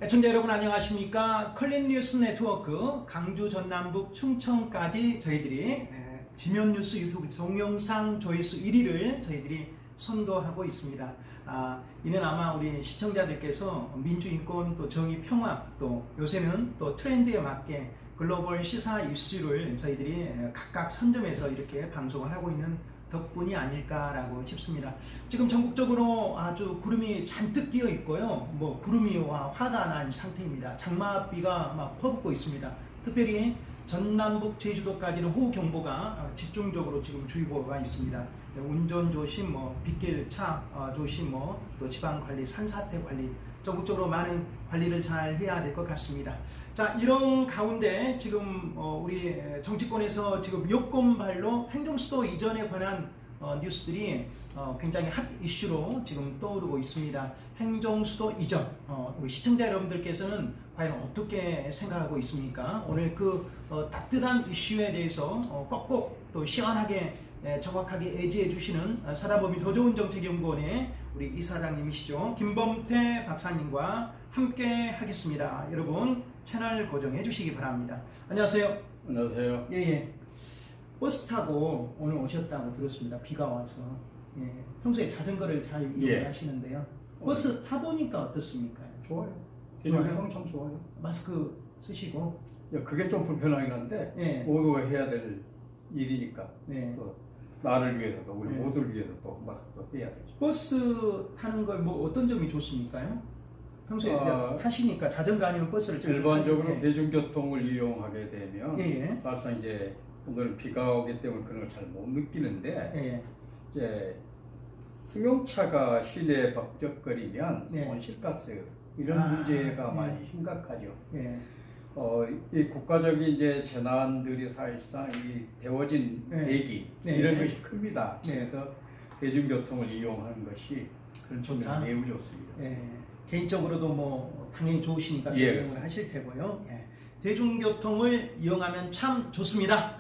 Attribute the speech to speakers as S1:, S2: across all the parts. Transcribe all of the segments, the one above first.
S1: 애청자 여러분 안녕하십니까? 클린뉴스 네트워크 강주 전남북 충청까지 저희들이 지면뉴스 유튜브 동영상 조회수 1위를 저희들이 선도하고 있습니다. 이는 아마 우리 시청자들께서 민주인권 또 정의평화 또 요새는 또 트렌드에 맞게 글로벌 시사 이슈를 저희들이 각각 선점해서 이렇게 방송을 하고 있는 덕분이 아닐까라고 싶습니다. 지금 전국적으로 아주 구름이 잔뜩 끼어 있고요. 구름이 화가 난 상태입니다. 장마비가 막 퍼붓고 있습니다. 특별히 전남북 제주도까지는 호우경보가 집중적으로 지금 주의보가 있습니다. 운전 조심, 빗길 차 조심, 또 지방관리, 산사태 관리 전국적으로 많은 관리를 잘 해야 될 것 같습니다. 자, 이런 가운데 지금 우리 정치권에서 지금 여권발로 행정수도 이전에 관한 뉴스들이 굉장히 핫 이슈로 지금 떠오르고 있습니다. 행정수도 이전, 우리 시청자 여러분들께서는 과연 어떻게 생각하고 있습니까? 오늘 그 따뜻한 이슈에 대해서 꼭꼭 또 시원하게 정확하게 애지해 주시는 사다보미 더 좋은 정책연구원의 우리 이사장님이시죠. 김범태 박사님과 함께 하겠습니다. 여러분 채널 고정해 주시기 바랍니다. 안녕하세요.
S2: 안녕하세요.
S1: 예. 버스 타고 오늘 오셨다고 들었습니다. 비가 와서. 예. 평소에 자전거를 잘 이용하시는데요. 버스 타보니까 어떻습니까?
S2: 좋아요. 대중교통 참 좋아요.
S1: 마스크 쓰시고.
S2: 그게 좀 불편하긴 한데 모두가 해야 될 일이니까. 또 나를 위해서도 우리 모두를 위해서도 마스크도 해야 되죠.
S1: 버스 타는 걸 어떤 점이 좋습니까요? 평소에 타시니까 자전거 아니면 버스를
S2: 일반적으로 대중교통을 이용하게 되면 사실상 이제 오늘 비가 오기 때문에 그런 걸 잘 못 느끼는데 이제 승용차가 시내에 벅적거리면 온실가스 이런 문제가 많이 심각하죠. 이 국가적인 이제 재난들이 사실상 이 데워진 대기 이런 것이 큽니다. 그래서 대중교통을 이용하는 것이 그런 점에서 매우 좋습니다.
S1: 개인적으로도 당연히 좋으시니까 이용을 하실 테고요. 대중교통을 이용하면 참 좋습니다.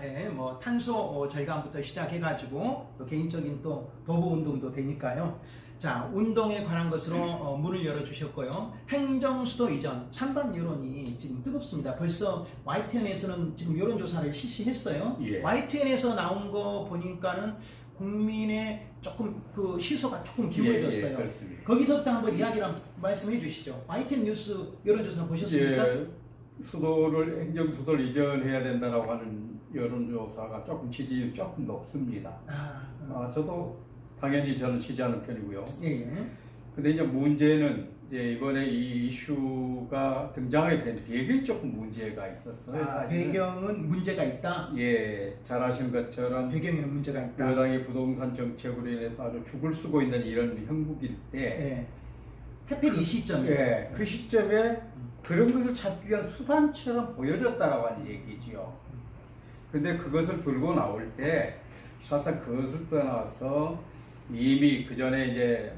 S1: 탄소 절감부터 시작해가지고 또 개인적인 또 도보 운동도 되니까요. 자, 운동에 관한 것으로 문을 열어주셨고요. 행정수도 이전 찬반 여론이 지금 뜨겁습니다. 벌써 YTN에서는 지금 여론조사를 실시했어요. YTN에서 나온 거 보니까는 국민의 조금 그 시소가 조금 기울어졌어요. 거기서부터 한번 이야기를 말씀해 주시죠. YTN 뉴스 여론조사 보셨습니까?
S2: 행정수도를 이전해야 된다라고 하는 여론조사가 조금 지지율이 조금 높습니다. 저도 당연히 저는 지지하는 편이고요. 근데 이제 문제는 이제 이번에 이 이슈가 등장하게 된 배경이 조금 문제가 있었어요.
S1: 배경은 문제가 있다?
S2: 잘 아시는 것처럼
S1: 배경에는 문제가 있다.
S2: 여당의 부동산 정책으로 인해서 아주 죽을 쓰고 있는 이런 형국일 때
S1: 하필 이 시점에
S2: 그 시점에 그런 것을 찾기 위한 수단처럼 보여졌다라고 하는 얘기지요. 근데 그것을 들고 나올 때 사실상 그것을 떠나서 이미 그 전에 이제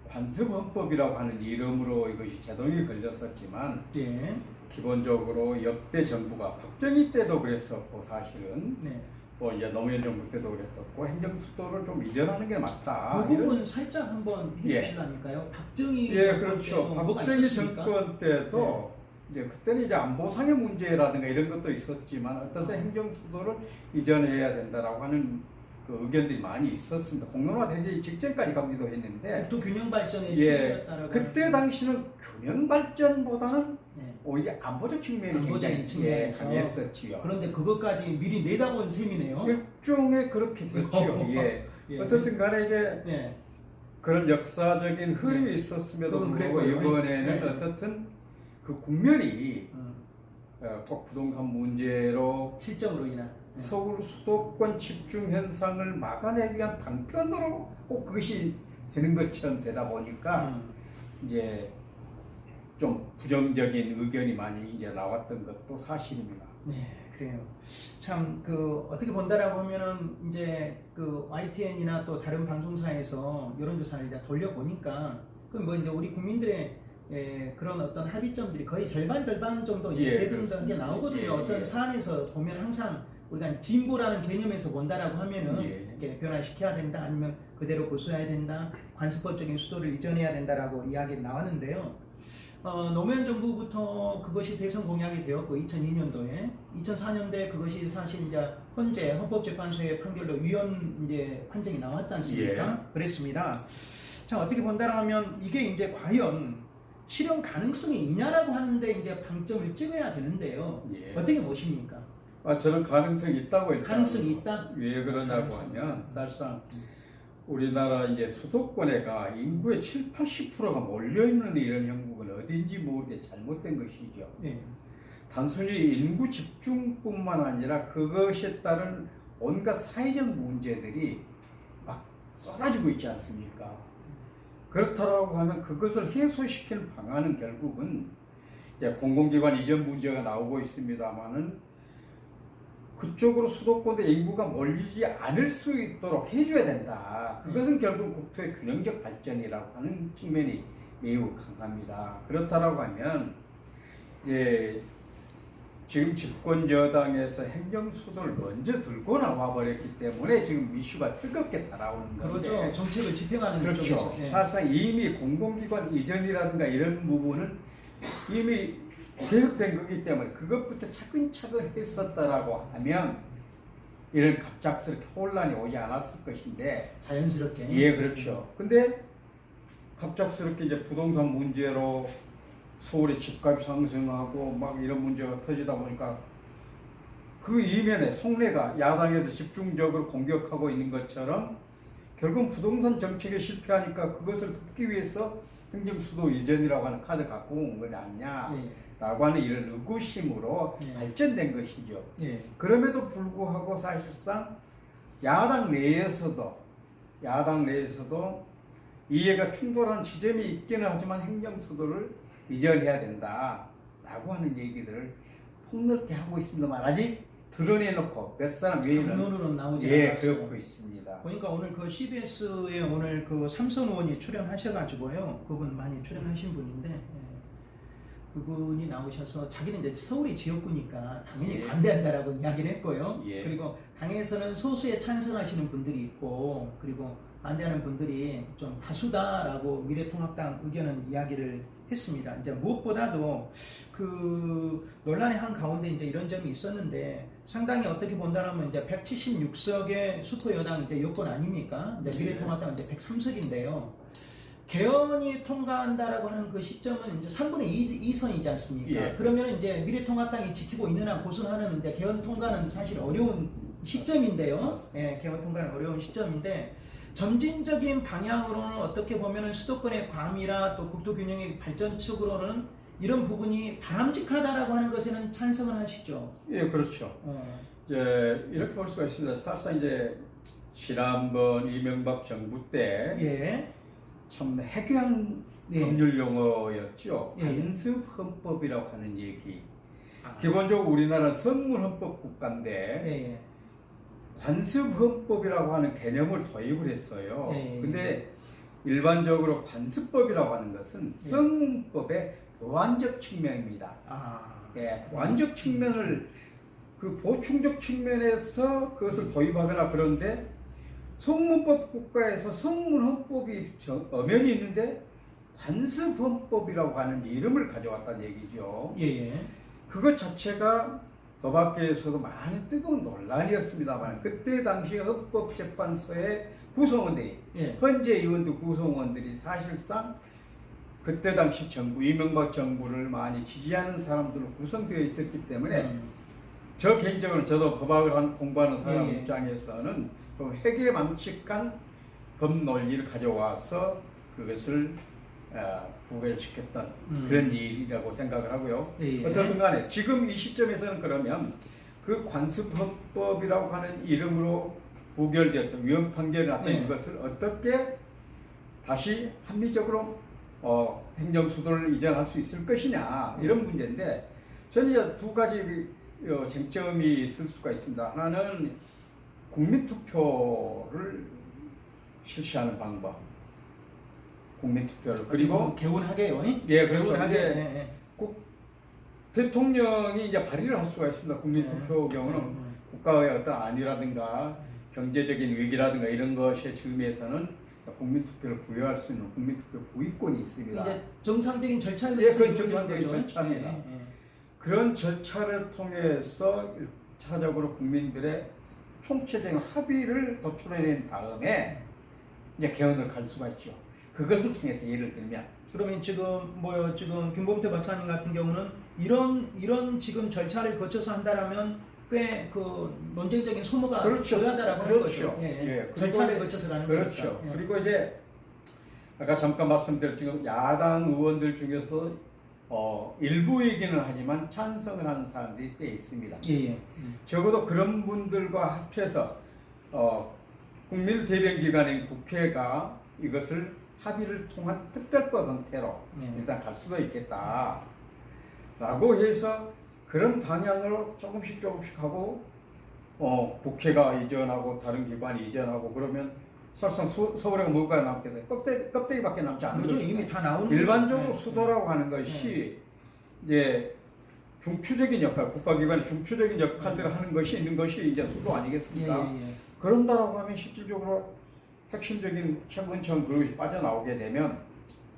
S2: 관습헌법이라고 하는 이름으로 이것이 제동이 걸렸었지만 기본적으로 역대 정부가 박정희 때도 그랬었고 사실은 이제 노무현 정부 때도 그랬었고 행정수도를 좀 이전하는 게 맞다.
S1: 그 부분 살짝 한번 해주시라니까요. 박정희
S2: 그렇죠. 박정희 정권 때도 이제 그때는 이제 안보상의 문제라든가 이런 것도 있었지만 어떤 때 행정수도를 이전해야 된다라고 하는 그 의견들이 많이 있었습니다. 공론화되기 직전까지 가기도 했는데
S1: 또 균형 발전의 추구였다라고
S2: 그때 당시는 균형 발전보다는 오히려 안보적 측면이 굉장히 강했었지요.
S1: 그런데 그것까지 미리 내다본 셈이네요.
S2: 일종의 그렇게 됐죠. 어쨌든 간에 이제 그런 역사적인 흐름이 있었음에도 불구하고 이번에는 어떻든 그 국면이 꼭 부동산 문제로
S1: 실정으로 인한
S2: 서울 수도권 집중 현상을 막아내기 위한 방편으로 꼭 그것이 되는 것처럼 되다 보니까 이제 좀 부정적인 의견이 많이 이제 나왔던 것도 사실입니다.
S1: 그래요. 참 어떻게 본다라고 하면은 이제 YTN이나 또 다른 방송사에서 여론조사를 이제 돌려보니까 이제 우리 국민들의 그런 어떤 합의점들이 거의 절반 정도 이제 되는 게 나오거든요. 어떤 사안에서 보면 항상 우리가 진보라는 개념에서 본다라고 하면은 이렇게 변화시켜야 된다, 아니면 그대로 고수해야 된다, 관습법적인 수도를 이전해야 된다라고 이야기 나왔는데요. 노무현 정부부터 그것이 대선 공약이 되었고 2002년도에 2004년도에 그것이 사실 이제 헌재 헌법재판소의 판결로 위헌 이제 판정이 나왔지 않습니까?
S2: 예.
S1: 그랬습니다. 자, 어떻게 본다라면 이게 이제 과연 실현 가능성이 있냐라고 하는데 이제 방점을 찍어야 되는데요.
S2: 예.
S1: 어떻게 보십니까?
S2: 저는 가능성이 있다고 했다.
S1: 가능성이 있다?
S2: 왜 그러냐고 하면 사실상 우리나라 이제 수도권에가 인구의 70~80%가 몰려있는 이런 형국은 어딘지 모르게 잘못된 것이죠.
S1: 네.
S2: 단순히 인구 집중뿐만 아니라 그것에 따른 온갖 사회적 문제들이 막 쏟아지고 있지 않습니까? 그렇다고 하면 그것을 해소시키는 방안은 결국은 이제 공공기관 이전 문제가 나오고 있습니다만은 그쪽으로 수도권의 인구가 몰리지 않을 수 있도록 해줘야 된다. 그것은 결국 국토의 균형적 발전이라고 하는 측면이 매우 강합니다. 그렇다고 하면 이제 지금 집권 여당에서 행정수도를 먼저 들고 나와버렸기 때문에 지금 이슈가 뜨겁게 달아오는 건데.
S1: 그렇죠. 정책을 집행하는
S2: 그렇죠.
S1: 쪽에서. 네.
S2: 사실상 이미 공공기관 이전이라든가 이런 부분은 이미 계획된 거기 때문에 그것부터 차근차근 했었다라고 하면 이런 갑작스럽게 혼란이 오지 않았을 것인데
S1: 자연스럽게.
S2: 예, 그렇죠. 근데 갑작스럽게 이제 부동산 문제로 서울의 집값이 상승하고 막 이런 문제가 터지다 보니까 그 이면에 속내가 야당에서 집중적으로 공격하고 있는 것처럼 결국 부동산 정책에 실패하니까 그것을 덮기 위해서 행정수도 이전이라고 하는 카드 갖고 온 건 아니냐 라고 하는 이런 의구심으로 발전된 것이죠. 그럼에도 불구하고 사실상 야당 내에서도 이해가 충돌하는 지점이 있기는 하지만 행정수도를 이전해야 된다 라고 하는 얘기들을 폭넓게 하고 있습니다만 아직 드러내놓고 몇 사람 외에는
S1: 논으로는 나오지
S2: 않았어요. 그러고 있습니다.
S1: 보니까 오늘 그 CBS에 오늘 그 삼선 의원이 출연하셔가지고요. 그분 많이 출연하신 분인데 그분이 나오셔서 자기는 이제 서울이 지역구니까 당연히 반대한다라고 이야기를 했고요. 그리고 당에서는 소수에 찬성하시는 분들이 있고 그리고 반대하는 분들이 좀 다수다라고 미래통합당 의견은 이야기를 했습니다. 이제 무엇보다도 그 논란의 한 가운데 이제 이런 점이 있었는데 상당히 어떻게 본다면 이제 176석의 슈퍼 여당 이제 여권 아닙니까? 이제 미래통합당 이제 103석인데요. 개헌이 통과한다라고 하는 그 시점은 이제 3분의 2선이지 않습니까? 그러면 이제 미래통합당이 지키고 있는 한 고순하는 이제 개헌 통과는 사실 어려운 시점인데요. 개헌 통과는 어려운 시점인데 점진적인 방향으로는 어떻게 보면은 수도권의 과밀화 또 국토균형의 발전 측으로는 이런 부분이 바람직하다라고 하는 것에는 찬성을 하시죠.
S2: 예, 그렇죠. 이제 이렇게 볼 수가 있습니다. 사실상 이제 지난번 이명박 정부 때 참 해괴한 법률 용어였죠. 간섭헌법이라고 하는 얘기. 기본적으로 우리나라는 선물헌법 국가인데 관습헌법이라고 하는 개념을 도입을 했어요. 근데 일반적으로 관습법이라고 하는 것은 성문법의 보완적 측면입니다. 보완적 측면을 그 보충적 측면에서 그것을 도입하거나 그런데 성문법 국가에서 성문헌법이 엄연히 있는데 관습헌법이라고 하는 이름을 가져왔다는 얘기죠. 그것 자체가 법학계에서도 많이 뜨거운 논란이었습니다만 그때 당시 헌법재판소의 구성원들이 헌재 의원들 구성원들이 사실상 그때 당시 정부 이명박 정부를 많이 지지하는 사람들로 구성되어 있었기 때문에 저 개인적으로 저도 법학을 공부하는 사람 입장에서는 좀 회계망측한 법 논리를 가져와서 그것을 부결시켰던 그런 일이라고 생각을 하고요. 어떻든 간에 지금 이 시점에서는 그러면 그 관습헌법이라고 하는 이름으로 부결되었던 위헌 판결이 났던 이것을 어떻게 다시 합리적으로 행정수도를 이전할 수 있을 것이냐 이런 문제인데 저는 이제 두 가지 쟁점이 있을 수가 있습니다. 하나는 국민투표를 실시하는 방법. 국민투표를 그리고
S1: 개운하게요.
S2: 그렇죠. 대통령이 이제 발의를 할 수가 있습니다. 국민투표 경우는 국가의 어떤 안위라든가 경제적인 위기라든가 이런 것의 측면에서는 국민투표를 부여할 수 있는 국민투표 부의권이 있습니다.
S1: 이제 정상적인 절차를
S2: 그건 정상적인 절차입니다.
S1: 예, 예.
S2: 그런 절차를 통해서 1차적으로 국민들의 총체적인 합의를 도출해낸 다음에 이제 개헌을 갈 수가 있죠. 그것을 통해서 예를 들면
S1: 그러면 지금 김범태 박사님 같은 경우는 이런 지금 절차를 거쳐서 한다라면 꽤 그 논쟁적인 소모가
S2: 그렇죠.
S1: 필요하다라고 하는 거죠.
S2: 예.
S1: 절차를 거쳐서 가는 거니까.
S2: 그렇죠.
S1: 예.
S2: 그리고 이제 아까 잠깐 말씀드렸지만 야당 의원들 중에서 일부 얘기는 하지만 찬성을 하는 사람들이 꽤 있습니다.
S1: 예.
S2: 적어도 그런 분들과 합쳐서 국민 대변 기관인 국회가 이것을 합의를 통한 특별법 형태로 일단 갈 수도 있겠다 라고 해서 그런 방향으로 조금씩 하고 국회가 이전하고 다른 기관이 이전하고 그러면 사실상 서울에 뭐가 남겠어요? 껍데기밖에 남지 않는
S1: 거죠.
S2: 거죠.
S1: 이미 다 나오는
S2: 일반적으로
S1: 거죠.
S2: 수도라고 하는 것이 이제 중추적인 역할, 국가기관의 중추적인 역할들을 하는 것이 있는 것이 이제 수도 아니겠습니까? 그런다라고 하면 실질적으로 핵심적인 최근처럼 그것이 빠져나오게 되면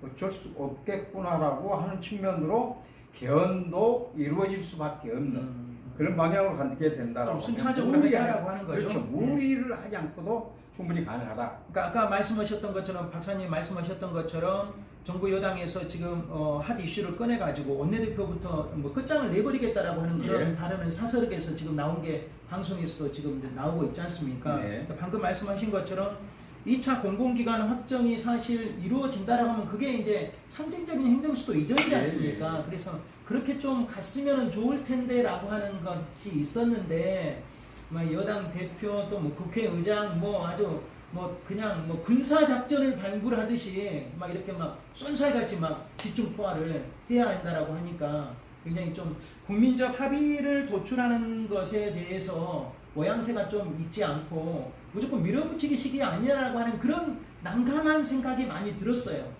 S2: 어쩔 수 없겠구나라고 하는 측면으로 개헌도 이루어질 수밖에 없는 그런 방향으로 가게 된다라고
S1: 좀 순차적으로 하자라고 하는 거죠.
S2: 그렇죠. 무리를 하지 않고도 충분히 가능하다.
S1: 그러니까 아까 말씀하셨던 것처럼 박사님 말씀하셨던 것처럼 정부 여당에서 지금 핫 이슈를 꺼내가지고 원내대표부터 뭐 끝장을 내버리겠다라고 하는 그런 발언을 사설에서 지금 나온 게 방송에서도 지금 이제 나오고 있지 않습니까? 그러니까 방금 말씀하신 것처럼 2차 공공기관 확정이 사실 이루어진다라고 하면 그게 이제 상징적인 행정수도 이전이지 않습니까? 그래서 그렇게 좀 갔으면 좋을 텐데라고 하는 것이 있었는데 막 여당 대표 또 뭐 국회의장 뭐 아주 뭐 그냥 뭐 군사 작전을 발굴하듯이 막 이렇게 막 쏜살같이 막 집중 포화를 해야 한다라고 하니까 굉장히 좀 국민적 합의를 도출하는 것에 대해서 모양새가 좀 있지 않고 무조건 밀어붙이기식이 아니냐라고 하는 그런 난감한 생각이 많이 들었어요.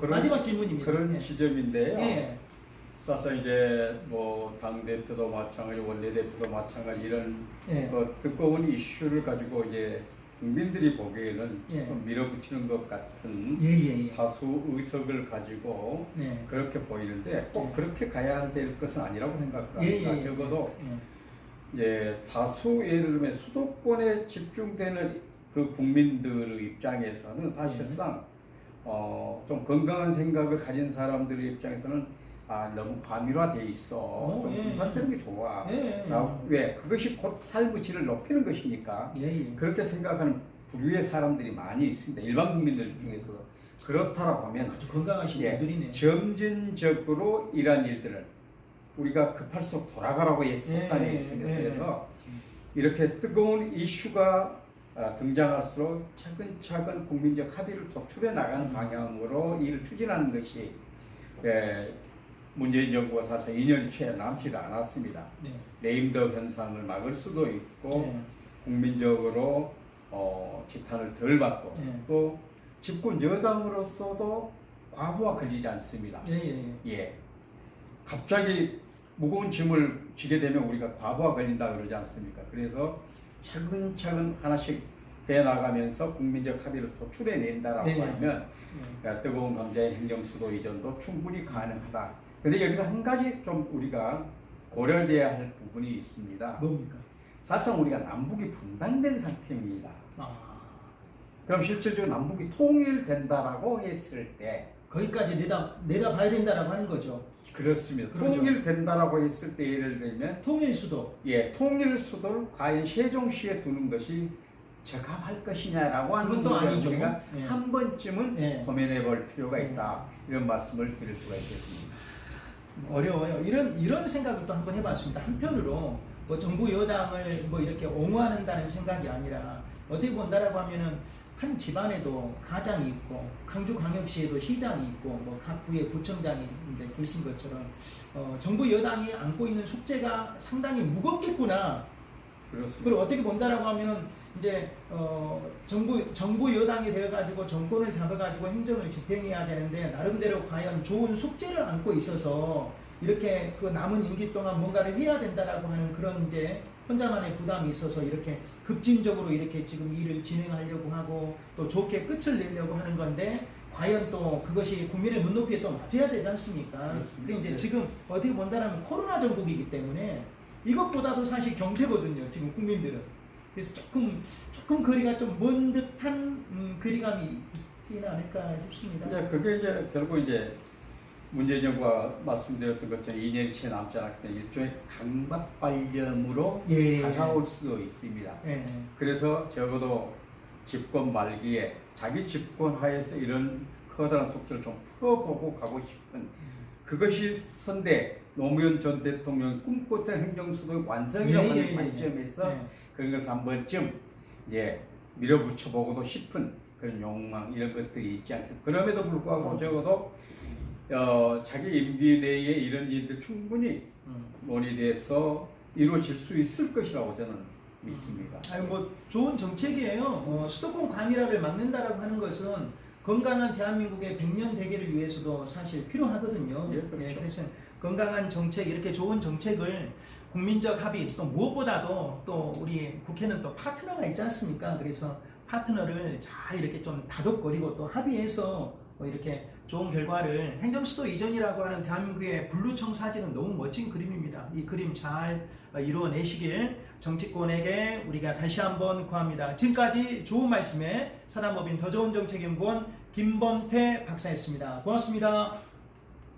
S1: 마지막 질문입니다.
S2: 그런 지점인데요.
S1: 예.
S2: 사실 이제 뭐 당 대표도 마찬가지, 원내 대표도 마찬가지 이런 두꺼운 이슈를 가지고 이제 국민들이 보기에는 좀 밀어붙이는 것 같은 다수 의석을 가지고 그렇게 보이는데 꼭 그렇게 가야 될 것은 아니라고 생각합니다. 적어도 이제 다수 예를 들면 수도권에 집중되는 그 국민들의 입장에서는 사실상 좀 건강한 생각을 가진 사람들의 입장에서는 너무 과밀화돼 있어. 좀 분산되는 게 좋아. 왜? 그것이 곧 삶의 질을 높이는 것이니까. 그렇게 생각하는 부류의 사람들이 많이 있습니다. 일반 국민들 중에서. 그렇다라고 하면
S1: 아주 건강하신 분들이네.
S2: 점진적으로 이러한 일들을 우리가 급할수록 돌아가라고 속단에 있습니다. 그래서 이렇게 뜨거운 이슈가 등장할수록 차근차근 국민적 합의를 도출해 나가는 방향으로 일을 추진하는 것이 문재인 정부가 사실 2년이 채 남지 않았습니다. 레임덕 현상을 막을 수도 있고 국민적으로 지탄을 덜 받고 또 집권 여당으로서도 과부하 걸리지 않습니다. 갑자기 무거운 짐을 지게 되면 우리가 과부하 걸린다 그러지 않습니까? 그래서 차근차근 하나씩 해나가면서 국민적 합의를 도출해낸다라고 하면 뜨거운 감자의 행정수도 이전도 충분히 가능하다. 그런데 여기서 한 가지 좀 우리가 고려돼야 할 부분이 있습니다.
S1: 뭡니까?
S2: 사실상 우리가 남북이 분단된 상태입니다. 그럼 실질적으로 남북이 통일된다라고 했을 때
S1: 거기까지 내다봐야 된다라고 하는 거죠.
S2: 그렇습니다. 그렇죠. 통일된다라고 했을 때 예를 들면
S1: 통일수도.
S2: 통일수도를 과연 세종시에 두는 것이 적합할 것이냐라고 하는
S1: 그건 또 아니죠.
S2: 우리가 한 번쯤은 고민해 볼 필요가 있다. 이런 말씀을 드릴 수가 있겠습니다.
S1: 어려워요. 이런 생각을 또 한번 해봤습니다. 한편으로 뭐 정부 여당을 뭐 이렇게 옹호한다는 생각이 아니라 어떻게 본다라고 하면은 한 집안에도 가장이 있고 강주광역시에도 시장이 있고 뭐 각 구의 구청장이 이제 계신 것처럼 정부 여당이 안고 있는 숙제가 상당히 무겁겠구나.
S2: 그렇습니다.
S1: 그리고 어떻게 본다라고 하면은 이제 정부 여당이 되어가지고 정권을 잡아가지고 행정을 집행해야 되는데 나름대로 과연 좋은 숙제를 안고 있어서 이렇게 그 남은 임기 동안 뭔가를 해야 된다라고 하는 그런 이제 혼자만의 부담이 있어서 이렇게 급진적으로 이렇게 지금 일을 진행하려고 하고 또 좋게 끝을 내려고 하는 건데 과연 또 그것이 국민의 눈높이에 또 맞아야 되지 않습니까? 그리고 이제 지금 어떻게 본다면 코로나 정국이기 때문에 이것보다도 사실 경제거든요. 지금 국민들은. 그래서 조금 거리가 좀 먼 듯한 거리감이 있지는 않을까 싶습니다.
S2: 네, 그게 이제 결국 이제 문재인 정부가 말씀드렸던 것처럼 2년치 남지 않았기 때문에 일종의 강박발령으로 다가올 수도 있습니다. 그래서 적어도 집권 말기에 자기 집권 하에서 이런 커다란 속도를 좀 풀어보고 가고 싶은 그것이 선대 노무현 전 대통령이 꿈꿨던 행정수도 완성이라고 하는 관점에서 그런 것을 한 번쯤 이제 밀어붙여보고도 싶은 그런 욕망 이런 것들이 있지 않겠습니까? 그럼에도 불구하고 적어도 자기 임기 내에 이런 일들 충분히 논의돼서 이루어질 수 있을 것이라고 저는 믿습니다.
S1: 아니 뭐 좋은 정책이에요. 수도권 과밀화를 막는다라고 하는 것은 건강한 대한민국의 100년 대계를 위해서도 사실 필요하거든요.
S2: 그렇죠.
S1: 그래서 건강한 정책, 이렇게 좋은 정책을 국민적 합의, 또 무엇보다도 또 우리 국회는 또 파트너가 있지 않습니까? 그래서 파트너를 잘 이렇게 좀 다독거리고 또 합의해서 이렇게 좋은 결과를 행정수도 이전이라고 하는 대한민국의 블루청 사진은 너무 멋진 그림입니다. 이 그림 잘 이루어내시길 정치권에게 우리가 다시 한번 구합니다. 지금까지 좋은 말씀에 사단법인 더 좋은 정책연구원 김범태 박사였습니다. 고맙습니다.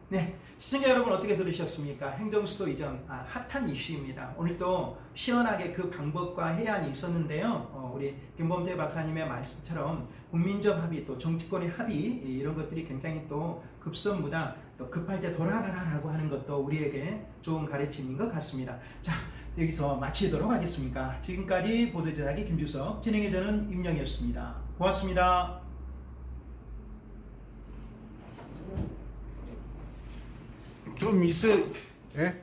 S1: 네, 시청자 여러분 어떻게 들으셨습니까? 행정수도 이전 핫한 이슈입니다. 오늘도 시원하게 그 방법과 해안이 있었는데요. 우리 김범태 박사님의 말씀처럼 국민적 합의 또 정치권의 합의 이런 것들이 굉장히 또 급선무다 또 급할 때 돌아가라라고 하는 것도 우리에게 좋은 가르침인 것 같습니다. 자, 여기서 마치도록 하겠습니다. 지금까지 보도제작의 김주석, 진행의 저는 임영이었습니다. 고맙습니다.
S3: 좀 있어. 예?